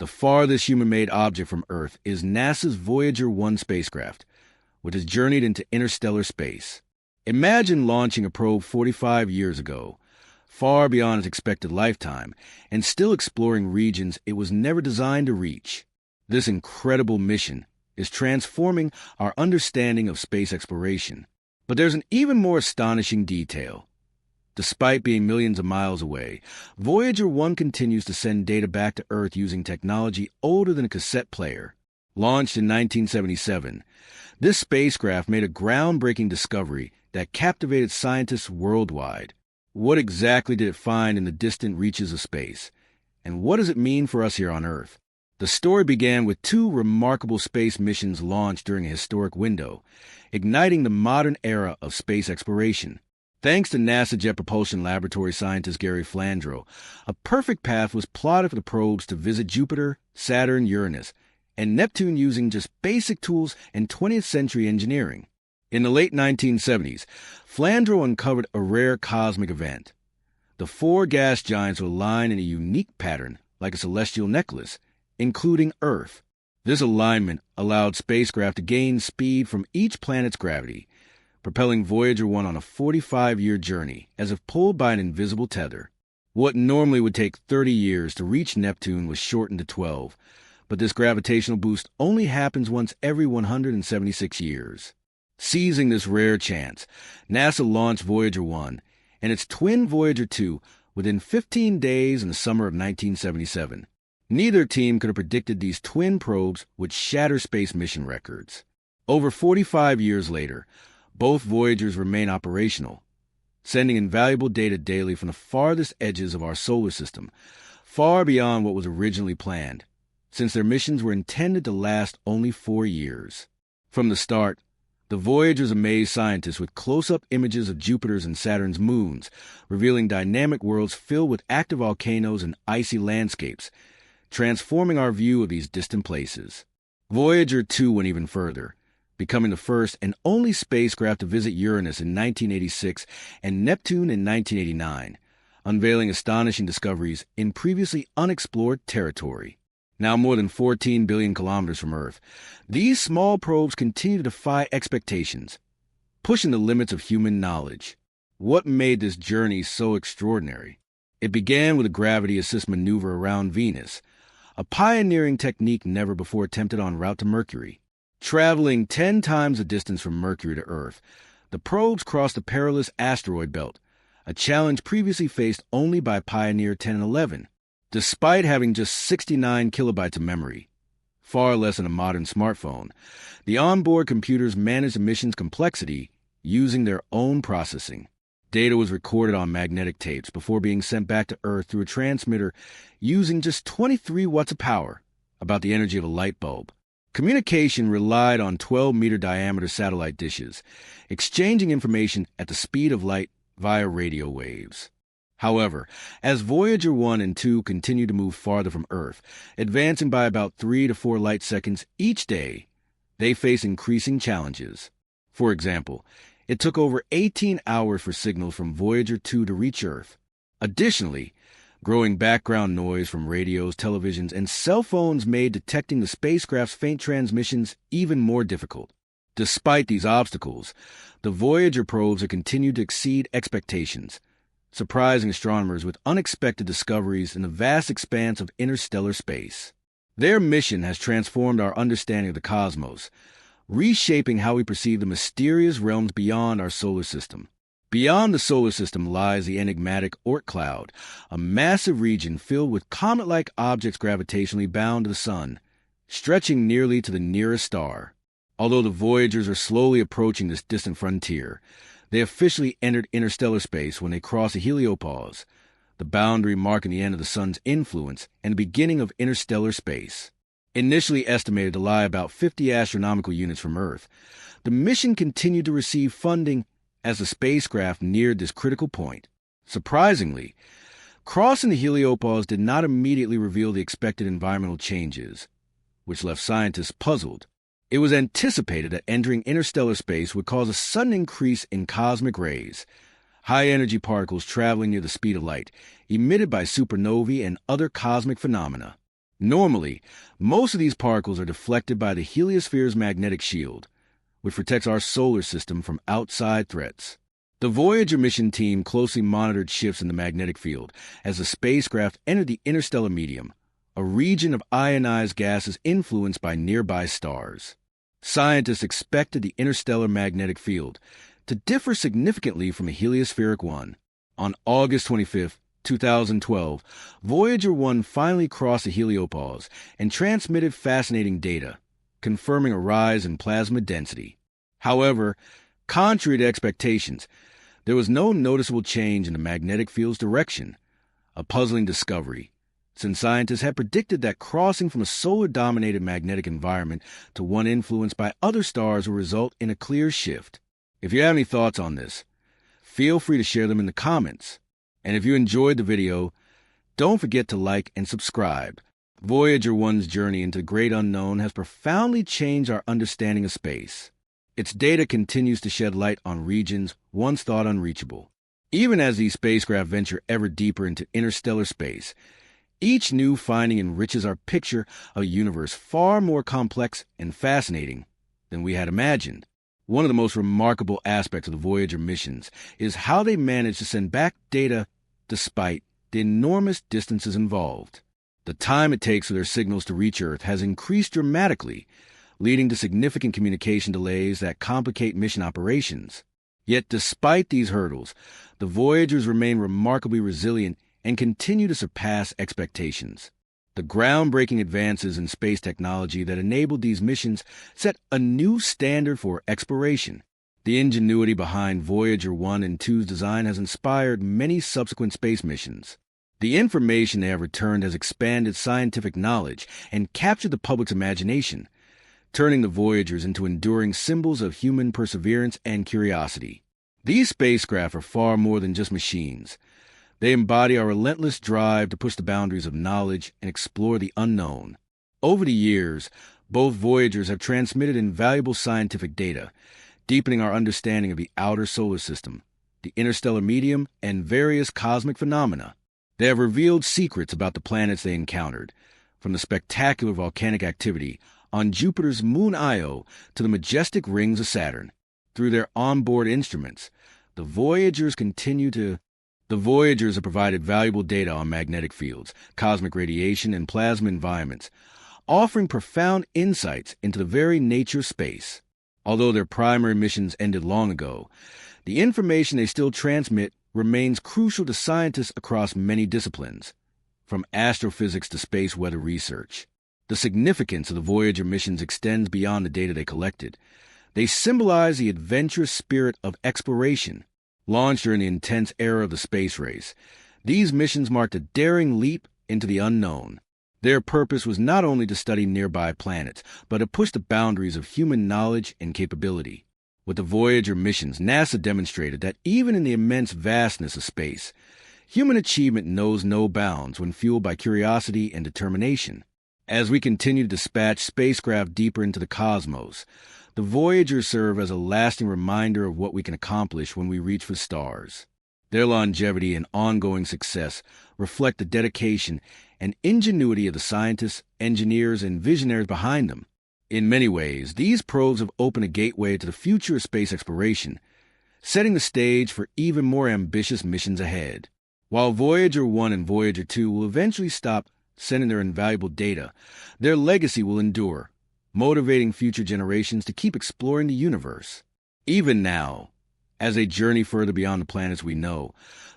The farthest human-made object from Earth is NASA's Voyager 1 spacecraft, which has journeyed into interstellar space. Imagine launching a probe 45 years ago, far beyond its expected lifetime, and still exploring regions it was never designed to reach. This incredible mission is transforming our understanding of space exploration. But there's an even more astonishing detail. Despite being millions of miles away, Voyager 1 continues to send data back to Earth using technology older than a cassette player. Launched in 1977, this spacecraft made a groundbreaking discovery that captivated scientists worldwide. What exactly did it find in the distant reaches of space? And what does it mean for us here on Earth? The story began with two remarkable space missions launched during a historic window, igniting the modern era of space exploration. Thanks to NASA Jet Propulsion Laboratory scientist Gary Flandreau, a perfect path was plotted for the probes to visit Jupiter, Saturn, Uranus, and Neptune using just basic tools and 20th century engineering. In the late 1970s, Flandreau uncovered a rare cosmic event. The four gas giants were aligned in a unique pattern, like a celestial necklace, including Earth. This alignment allowed spacecraft to gain speed from each planet's gravity, propelling Voyager 1 on a 45-year journey, as if pulled by an invisible tether. What normally would take 30 years to reach Neptune was shortened to 12, but this gravitational boost only happens once every 176 years. Seizing this rare chance, NASA launched Voyager 1 and its twin Voyager 2 within 15 days in the summer of 1977. Neither team could have predicted these twin probes would shatter space mission records. Over 45 years later, both Voyagers remain operational, sending invaluable data daily from the farthest edges of our solar system, far beyond what was originally planned, since their missions were intended to last only 4 years. From the start, the Voyagers amazed scientists with close-up images of Jupiter's and Saturn's moons, revealing dynamic worlds filled with active volcanoes and icy landscapes, transforming our view of these distant places. Voyager 2 went even further, becoming the first and only spacecraft to visit Uranus in 1986 and Neptune in 1989, unveiling astonishing discoveries in previously unexplored territory. Now more than 14 billion kilometers from Earth, these small probes continue to defy expectations, pushing the limits of human knowledge. What made this journey so extraordinary? It began with a gravity assist maneuver around Venus, a pioneering technique never before attempted en route to Mercury. Traveling 10 times the distance from Mercury to Earth, the probes crossed the perilous asteroid belt, a challenge previously faced only by Pioneer 10 and 11. Despite having just 69 kilobytes of memory, far less than a modern smartphone, the onboard computers managed the mission's complexity using their own processing. Data was recorded on magnetic tapes before being sent back to Earth through a transmitter using just 23 watts of power, about the energy of a light bulb. Communication relied on 12-meter diameter satellite dishes, exchanging information at the speed of light via radio waves. However, as Voyager 1 and 2 continued to move farther from Earth, advancing by about 3 to 4 light seconds each day, they faced increasing challenges. For example, it took over 18 hours for signals from Voyager 2 to reach Earth. Additionally, growing background noise from radios, televisions, and cell phones made detecting the spacecraft's faint transmissions even more difficult. Despite these obstacles, the Voyager probes have continued to exceed expectations, surprising astronomers with unexpected discoveries in the vast expanse of interstellar space. Their mission has transformed our understanding of the cosmos, reshaping how we perceive the mysterious realms beyond our solar system. Beyond the solar system lies the enigmatic Oort cloud, a massive region filled with comet-like objects gravitationally bound to the Sun, stretching nearly to the nearest star. Although the Voyagers are slowly approaching this distant frontier, they officially entered interstellar space when they crossed the heliopause, the boundary marking the end of the Sun's influence and the beginning of interstellar space. Initially estimated to lie about 50 astronomical units from Earth, the mission continued to receive funding as the spacecraft neared this critical point. Surprisingly, crossing the heliopause did not immediately reveal the expected environmental changes, which left scientists puzzled. It was anticipated that entering interstellar space would cause a sudden increase in cosmic rays, high-energy particles traveling near the speed of light, emitted by supernovae and other cosmic phenomena. Normally, most of these particles are deflected by the heliosphere's magnetic shield, which protects our solar system from outside threats. The Voyager mission team closely monitored shifts in the magnetic field as the spacecraft entered the interstellar medium, a region of ionized gases influenced by nearby stars. Scientists expected the interstellar magnetic field to differ significantly from a heliospheric one. On August 25, 2012, Voyager 1 finally crossed the heliopause and transmitted fascinating data, confirming a rise in plasma density. However, contrary to expectations, there was no noticeable change in the magnetic field's direction, a puzzling discovery, since scientists had predicted that crossing from a solar-dominated magnetic environment to one influenced by other stars would result in a clear shift. If you have any thoughts on this, feel free to share them in the comments. And if you enjoyed the video, don't forget to like and subscribe. Voyager 1's journey into the great unknown has profoundly changed our understanding of space. Its data continues to shed light on regions once thought unreachable. Even as these spacecraft venture ever deeper into interstellar space, each new finding enriches our picture of a universe far more complex and fascinating than we had imagined. One of the most remarkable aspects of the Voyager missions is how they managed to send back data despite the enormous distances involved. The time it takes for their signals to reach Earth has increased dramatically, leading to significant communication delays that complicate mission operations. Yet despite these hurdles, the Voyagers remain remarkably resilient and continue to surpass expectations. The groundbreaking advances in space technology that enabled these missions set a new standard for exploration. The ingenuity behind Voyager 1 and 2's design has inspired many subsequent space missions. The information they have returned has expanded scientific knowledge and captured the public's imagination, turning the Voyagers into enduring symbols of human perseverance and curiosity. These spacecraft are far more than just machines. They embody our relentless drive to push the boundaries of knowledge and explore the unknown. Over the years, both Voyagers have transmitted invaluable scientific data, deepening our understanding of the outer solar system, the interstellar medium, and various cosmic phenomena. They have revealed secrets about the planets they encountered, from the spectacular volcanic activity on Jupiter's moon Io to the majestic rings of Saturn. Through their onboard instruments, the Voyagers have provided valuable data on magnetic fields, cosmic radiation, and plasma environments, offering profound insights into the very nature of space. Although their primary missions ended long ago, the information they still transmit remains crucial to scientists across many disciplines, from astrophysics to space weather research. The significance of the Voyager missions extends beyond the data they collected. They symbolize the adventurous spirit of exploration. Launched during the intense era of the space race, these missions marked a daring leap into the unknown. Their purpose was not only to study nearby planets, but to push the boundaries of human knowledge and capability. With the Voyager missions, NASA demonstrated that even in the immense vastness of space, human achievement knows no bounds when fueled by curiosity and determination. As we continue to dispatch spacecraft deeper into the cosmos, the Voyagers serve as a lasting reminder of what we can accomplish when we reach for stars. Their longevity and ongoing success reflect the dedication and ingenuity of the scientists, engineers, and visionaries behind them. In many ways, these probes have opened a gateway to the future of space exploration, setting the stage for even more ambitious missions ahead. While Voyager 1 and Voyager 2 will eventually stop sending their invaluable data, their legacy will endure, motivating future generations to keep exploring the universe. Even now, as they journey further beyond the planets we know,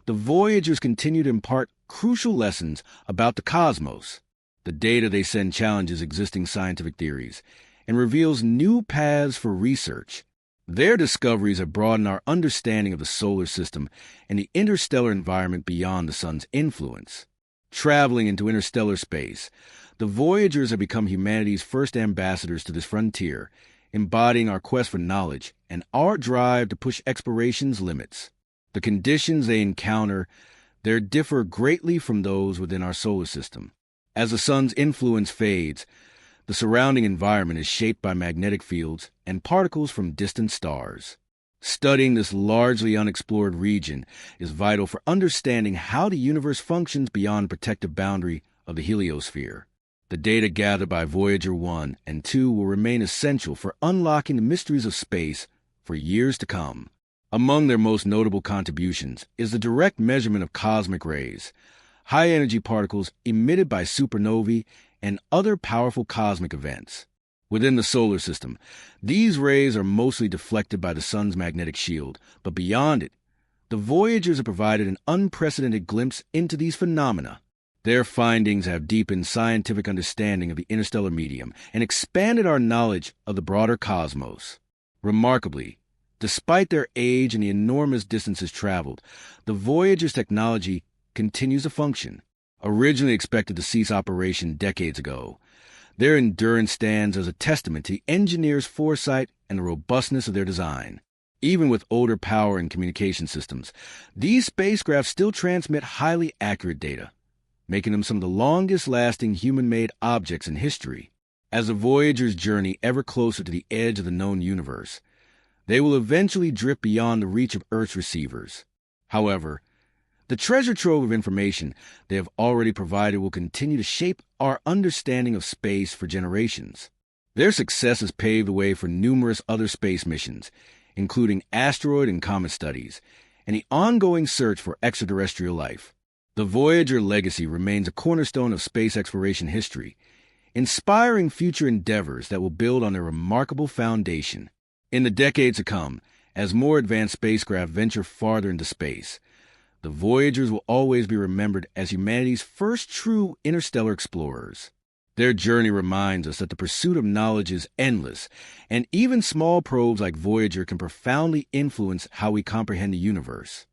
the Voyagers continue to impart crucial lessons about the cosmos. The data they send challenges existing scientific theories and reveals new paths for research. Their discoveries have broadened our understanding of the solar system and the interstellar environment beyond the sun's influence. Traveling into interstellar space, the Voyagers have become humanity's first ambassadors to this frontier, embodying our quest for knowledge and our drive to push exploration's limits. The conditions they encounter there differ greatly from those within our solar system. As the sun's influence fades, the surrounding environment is shaped by magnetic fields and particles from distant stars. Studying this largely unexplored region is vital for understanding how the universe functions beyond the protective boundary of the heliosphere. The data gathered by Voyager 1 and 2 will remain essential for unlocking the mysteries of space for years to come. Among their most notable contributions is the direct measurement of cosmic rays, high-energy particles emitted by supernovae and other powerful cosmic events. Within the solar system, these rays are mostly deflected by the sun's magnetic shield, but beyond it, the Voyagers have provided an unprecedented glimpse into these phenomena. Their findings have deepened scientific understanding of the interstellar medium and expanded our knowledge of the broader cosmos. Remarkably, despite their age and the enormous distances traveled, the Voyager's technology continues to function. Originally expected to cease operation decades ago, their endurance stands as a testament to the engineers' foresight and the robustness of their design. Even with older power and communication systems, these spacecraft still transmit highly accurate data, making them some of the longest-lasting human-made objects in history. As the Voyagers journey ever closer to the edge of the known universe, they will eventually drift beyond the reach of Earth's receivers. However, the treasure trove of information they have already provided will continue to shape our understanding of space for generations. Their success has paved the way for numerous other space missions, including asteroid and comet studies, and the ongoing search for extraterrestrial life. The Voyager legacy remains a cornerstone of space exploration history, inspiring future endeavors that will build on their remarkable foundation. In the decades to come, as more advanced spacecraft venture farther into space, the Voyagers will always be remembered as humanity's first true interstellar explorers. Their journey reminds us that the pursuit of knowledge is endless, and even small probes like Voyager can profoundly influence how we comprehend the universe.